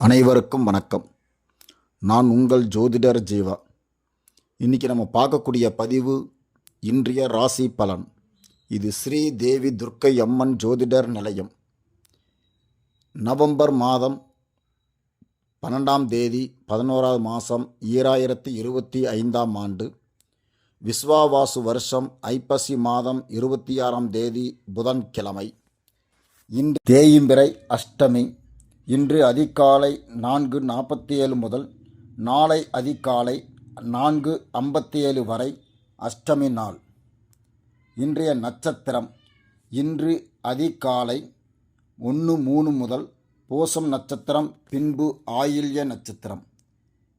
அனைவருக்கும் வணக்கம். நான் உங்கள் ஜோதிடர் ஜீவா. இன்றைக்கி நம்ம பார்க்கக்கூடிய பதிவு இன்றைய ராசி பலன். இது ஸ்ரீ தேவி துர்க்கை அம்மன் ஜோதிடர் நிலையம். நவம்பர் மாதம் 12ஆம் தேதி 11ஆவது மாதம் 2025ஆம் ஆண்டு விஸ்வாவாசு வருஷம் ஐப்பசி மாதம் 26ஆம் தேதி புதன்கிழமை. இன்று தேய்பிறை அஷ்டமி. இன்று அதிகாலை 4:47 முதல் நாளை அதிகாலை 4:57 வரை அஷ்டமி நாள். இன்றைய நட்சத்திரம் இன்று அதிகாலை 1:03 முதல் பூசம் நட்சத்திரம், பின்பு ஆயில்ய நட்சத்திரம்.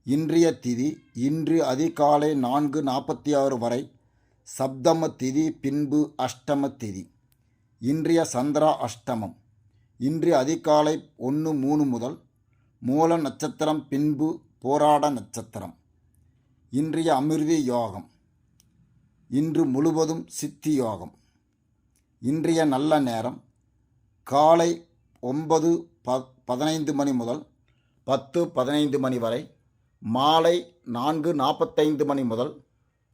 இன்றைய திதி இன்று அதிகாலை 4:46 வரை சப்தம திதி, பின்பு அஷ்டம திதி. இன்றைய சந்திரா அஷ்டமம் இன்று அதிகாலை 1:03 முதல் மூல நட்சத்திரம், பின்பு போராட நட்சத்திரம். இன்றைய அமிர்தி யோகம் இன்று முழுவதும் சித்தி யோகம். இன்றைய நல்ல நேரம் காலை 9:15 மணி முதல் 10:15 மணி வரை, மாலை 4:45 மணி முதல்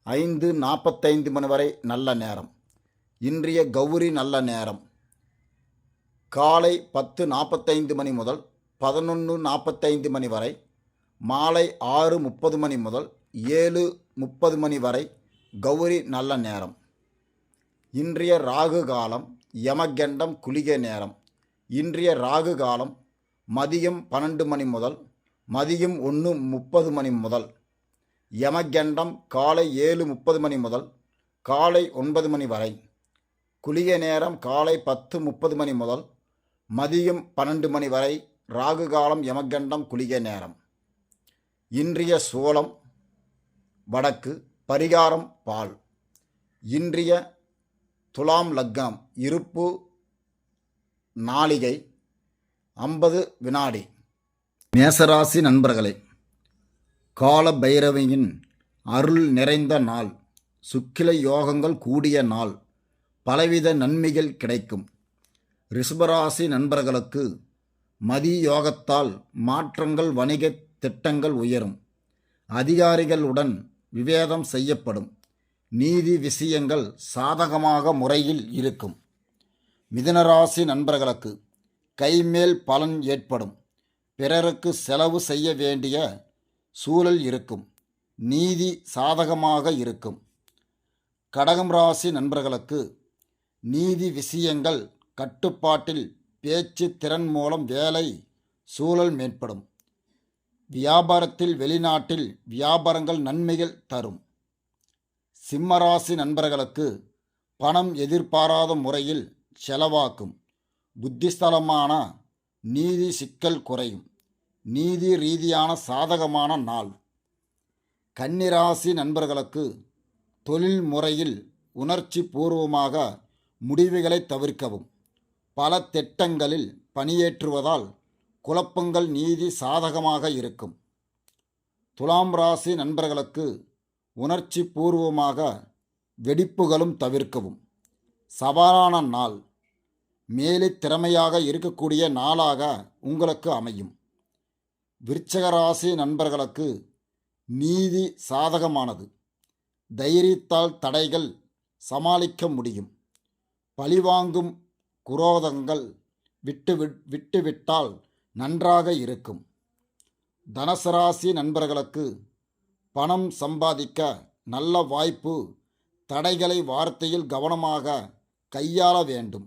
5:45 மணி வரை நல்ல நேரம். இன்றைய கௌரி நல்ல நேரம் காலை 10:45 மணி முதல் 11:45 மணி வரை, மாலை 6:30 மணி முதல் 7:30 மணி வரை கௌரி நல்ல நேரம். இன்றைய ராகு காலம் யமகண்டம் குளிகை நேரம். இன்றைய ராகு காலம் மதியம் 12 மணி முதல் மதியம் 1:30 மணி முதல். யமகண்டம் காலை 7:30 மணி முதல் காலை 9 மணி வரை. குளிகை நேரம் காலை 10:30 மணி முதல் மதியம் 12 மணி வரை. ராகு காலம் யமகண்டம் குளிகை நேரம். இன்றைய சோளம் வடக்கு, பரிகாரம் பால். இன்றைய துலாம் லக்னம், இருப்பு நாளிகை 50 வினாடி. மேசராசி நண்பர்களே, கால பைரவியின் அருள் நிறைந்த நாள், சுக்கில யோகங்கள் கூடிய நாள், பலவித நன்மைகள் கிடைக்கும். ரிஷபராசி நண்பர்களுக்கு மதி யோகத்தால் மாற்றங்கள், வணிக திட்டங்கள் உயரும். அதிகாரிகளுடன் விவேதம் செய்யப்படும். நீதி விஷயங்கள் சாதகமாக முறையில் இருக்கும். மிதுனராசி நண்பர்களுக்கு கைமேல் பலன் ஏற்படும். பிறருக்கு செலவு செய்ய வேண்டிய சூழல் இருக்கும். நீதி சாதகமாக இருக்கும். கடகம் ராசி நண்பர்களுக்கு நீதி விஷயங்கள் கட்டுப்பாட்டில், பேச்சு திறன் மூலம் வேலை சூழல் மேம்படும். வியாபாரத்தில், வெளிநாட்டில் வியாபாரங்கள் நன்மைகள் தரும். சிம்மராசி நண்பர்களுக்கு பணம் எதிர்பாராத முறையில் செலவாக்கும். புத்திஸ்தலமான நீதி சிக்கல் குறையும். நீதி ரீதியான சாதகமான நாள். கன்னிராசி நண்பர்களுக்கு தொழில் முறையில் உணர்ச்சி பூர்வமாக முடிவுகளை தவிர்க்கவும். பல திட்டங்களில் பணியேற்றுவதால் குழப்பங்கள். நீதி சாதகமாக இருக்கும். துலாம் ராசி நண்பர்களுக்கு உணர்ச்சி பூர்வமாக வெடிப்புகளும் தவிர்க்கவும். சவாலான நாள். மேலே திறமையாக இருக்கக்கூடிய நாளாக உங்களுக்கு அமையும். விருச்சிக ராசி நண்பர்களுக்கு நீதி சாதகமானது. தைரியத்தால் தடைகள் சமாளிக்க முடியும். பழிவாங்கும் குரோதங்கள் விட்டுவிட்டால் நன்றாக இருக்கும். தனுசு ராசி நண்பர்களுக்கு பணம் சம்பாதிக்க நல்ல வாய்ப்பு. தடைகளை வார்த்தையில் கவனமாக கையாள வேண்டும்.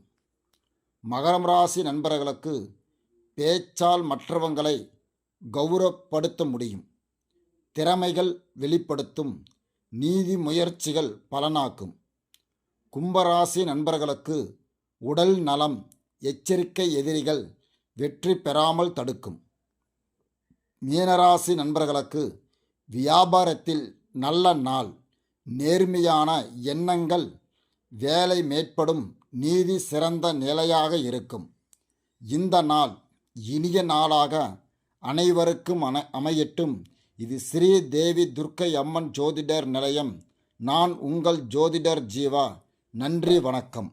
மகரம் ராசி நண்பர்களுக்கு பேச்சால் மற்றவங்களை கௌரவப்படுத்த முடியும். திறமைகள் வெளிப்படுத்தும். நீதி முயற்சிகள் பலனாக்கும். கும்பராசி நண்பர்களுக்கு உடல் நலம் எச்சரிக்கை. எதிரிகள் வெற்றி பெறாமல் தடுக்கும். மீனராசி நண்பர்களுக்கு வியாபாரத்தில் நல்ல நாள். நேர்மையான எண்ணங்கள் வேலை மேற்படும். நீதி சிறந்த நிலையாக இருக்கும். இந்த நாள் இனிய நாளாக அனைவருக்கும் அமையட்டும். இது ஸ்ரீ தேவி துர்க்கை அம்மன் ஜோதிடர் நிலையம். நான் உங்கள் ஜோதிடர் ஜீவா. நன்றி, வணக்கம்.